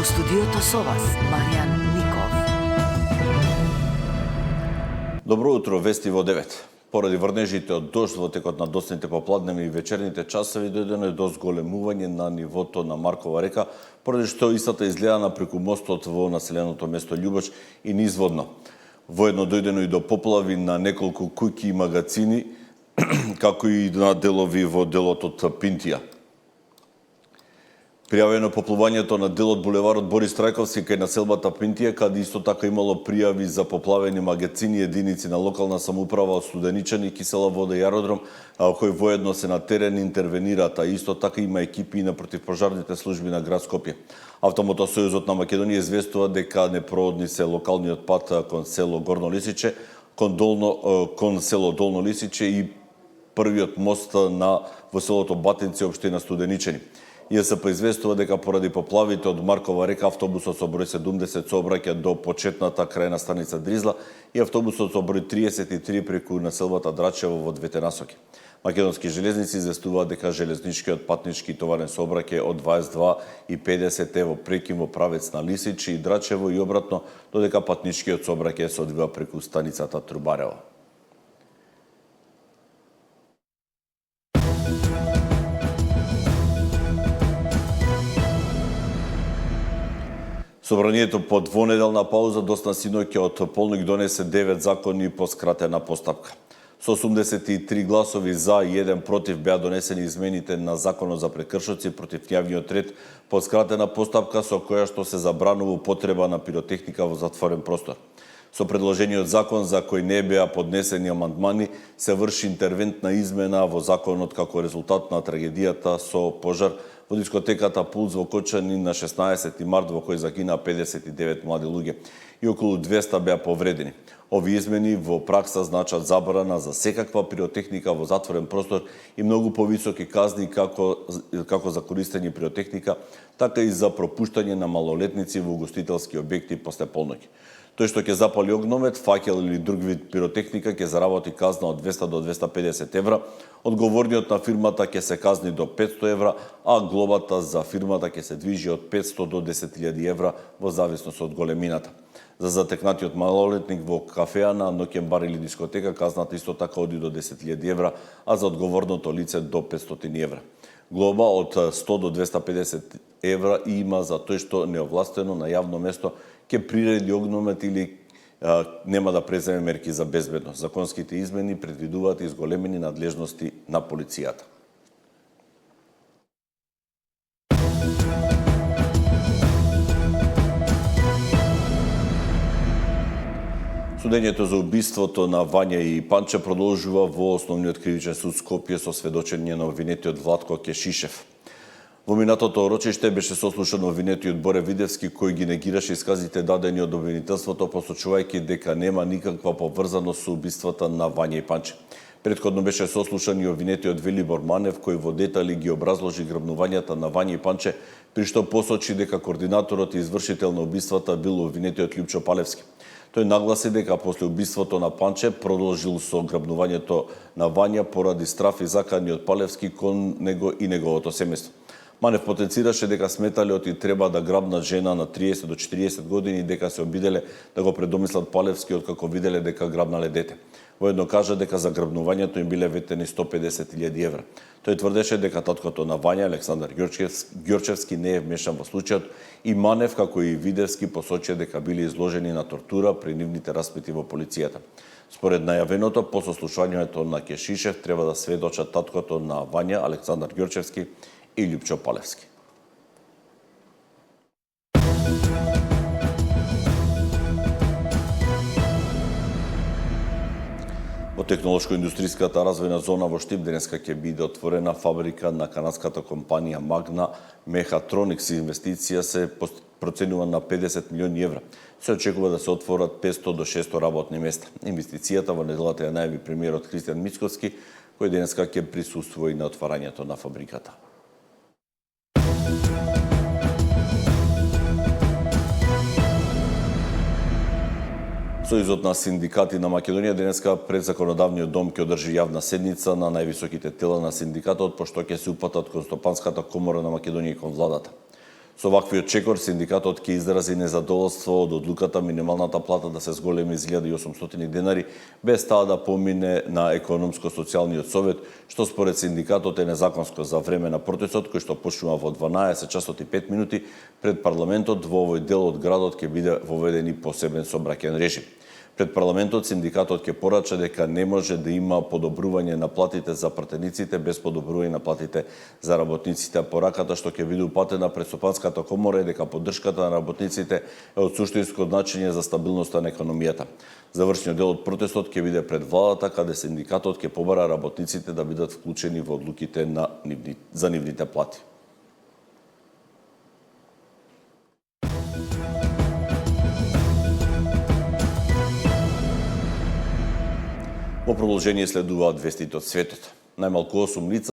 студиото со вас, Маријан Ников. Добро утро, вести во 9. Поради врнежите од дожд во текот на доцните попладневи и вечерните часови дојдено до зголемување на нивото на Маркова река, поради што истата изгледа преку мостот во населеното место Љубоч и низводно. Воедно дојдено и до поплави на неколку куќи и магацини, како и на делови во делот од Пинтија. Пријавено поплувањето на дел од булеварот Борис Трајковски кај населбата Пинтија, каде исто така имало пријави за поплавени магацини и единици на локална самоуправа од Студеничани, Кисела вода и аеродром, кои воедно се на терен интервенираат, а исто така има екипи и на противпожарните служби на град Скопје. Автомотосојузот на Македонија известува дека непроводни се локалниот пат кон село Горно Лисиче, кон село Долно Лисиче и првиот мост во селото Батинци, општина Студеничани. ЈСП известува дека поради поплавите од Маркова река автобусот со број 70 сообраќа до почетната крајна станица Дризла и автобусот со број 33 преку населбата Драчево во двете насоки. Македонски железници известуваат дека железничкиот патнички и товарен сообраќај од 22:50 во прекин во правец на Лисич и Драчево и обратно, додека патничкиот сообраќај се одвива преку станицата Трубарево. Собранието по двонеделна пауза досна синоќа од полнок донесе 9 закони по скратена постапка. Со 83 гласови за и 1 против беа донесени измените на Законот за прекршоци против јавниот ред по скратена постапка со која што се забранува употреба на пиротехника во затворен простор. Со предложениот закон за кој не беа поднесени амандмани се врши интервентна измена во законот како резултат на трагедијата со пожар во дискотеката Пулс во Кочани на 16 март во кој загинаа 59 млади луѓе и околу 200 беа повредени. Овие измени во пракса значат забрана за секаква пиротехника во затворен простор и многу повисоки казни како за користење пиротехника, така и за пропуштање на малолетници во угостителски објекти после полноќ. Тој што ќе запали огномет, факел или друг вид пиротехника ќе заработи казна од 200 до 250 евра, одговорниот на фирмата ќе се казни до 500 евра, а глобата за фирмата ќе се движи од 500 до 10.000 евра во зависност од големината. За затекнатиот малолетник во кафеана, ноќен бар или дискотека, казната исто така оди до 10.000 евра, а за одговорното лице до 500 евра. Глоба од 100 до 250 евра има за тој што неовластено на јавно место ќе приреди огномет или нема да преземе мерки за безбедност. Законските измени предвидуваат и зголемени надлежности на полицијата. Судењето за убиството на Вања и Панче продолжува во Основниот кривичен суд Скопје со сведочење на обвинетиот Владко Кешишев. Во минатото рочиште беше сослушан обвинетиот Боре Видевски, кој ги негираше исказите дадени од обвинителството, посочувајќи дека нема никаква поврзаност со убиствата на Вања и Панче. Претходно беше сослушан и обвинетиот Велибор Манев, кој во детали ги образложи грабнувањата на Вања и Панче, при што посочи дека координаторот и извршител на убиствата бил обвинетиот Љупчо Палевски. Тој нагласи дека после убиството на Панче продолжил со грабнувањето на Вања поради страф и закани од Палевски кон него и неговото семејство. Манев потенцираше дека сметалиот и треба да грабнат жена на 30 до 40 години и дека се обиделе да го предомислат Палевски откако виделе дека грабнале дете. Воедно кажа дека за грабнувањето им биле ветени 150.000 евра. Тој тврдеше дека таткото на Вања, Александар Ѓорчевски, не е вмешан во случајот и Манев, како и Видевски, посочија дека биле изложени на тортура при нивните распити во полицијата. Според најавеното, по сослушањето на Кешишев треба да сведочат таткото на Вања, Александар Ѓорчевски и Љупчо Палевски. Во технолошко-индустријската развојна зона во Штип денеска ќе биде отворена фабрика на канадската компанија Magna Mechatronics. Инвестиција се проценува на 50 милиони евра. Се очекува да се отворат 500 до 600 работни места. Инвестицијата во неделата ја најави премиерот Христијан Мицкоски, кој денеска ќе присуствува и на отварањето на фабриката. Сојузот на синдикати на Македонија денеска пред Законодавниот дом ќе одржи јавна седница на највисоките тела на синдикатот, пошто ќе се упатат кон Стопанската комора на Македонија и кон владата. Со ваквиот чекор, синдикатот ќе изрази незадоволство од одлуката минималната плата да се зголеми за 1800 денари, без таа да помине на економско-социјалниот совет, што според синдикатот е незаконско за време на протестот, кој што почнува во 12 часот и 5 минути пред парламентот. Во овој дел од градот ќе биде воведен и посебен сообраќајен режим. Пред парламентот синдикатот ќе порача дека не може да има подобрување на платите за пратениците без подобрување на платите за работниците. Пораката што ќе биде упатена пред Стопанската комора е дека поддршката на работниците е од суштинско значење за стабилноста на економијата. Завршниот дел од протестот ќе биде пред владата, каде синдикатот ќе побара работниците да бидат вклучени во одлуките за нивните плати. Во продолжение следуваат вестите од светот. Најмалку 8 лица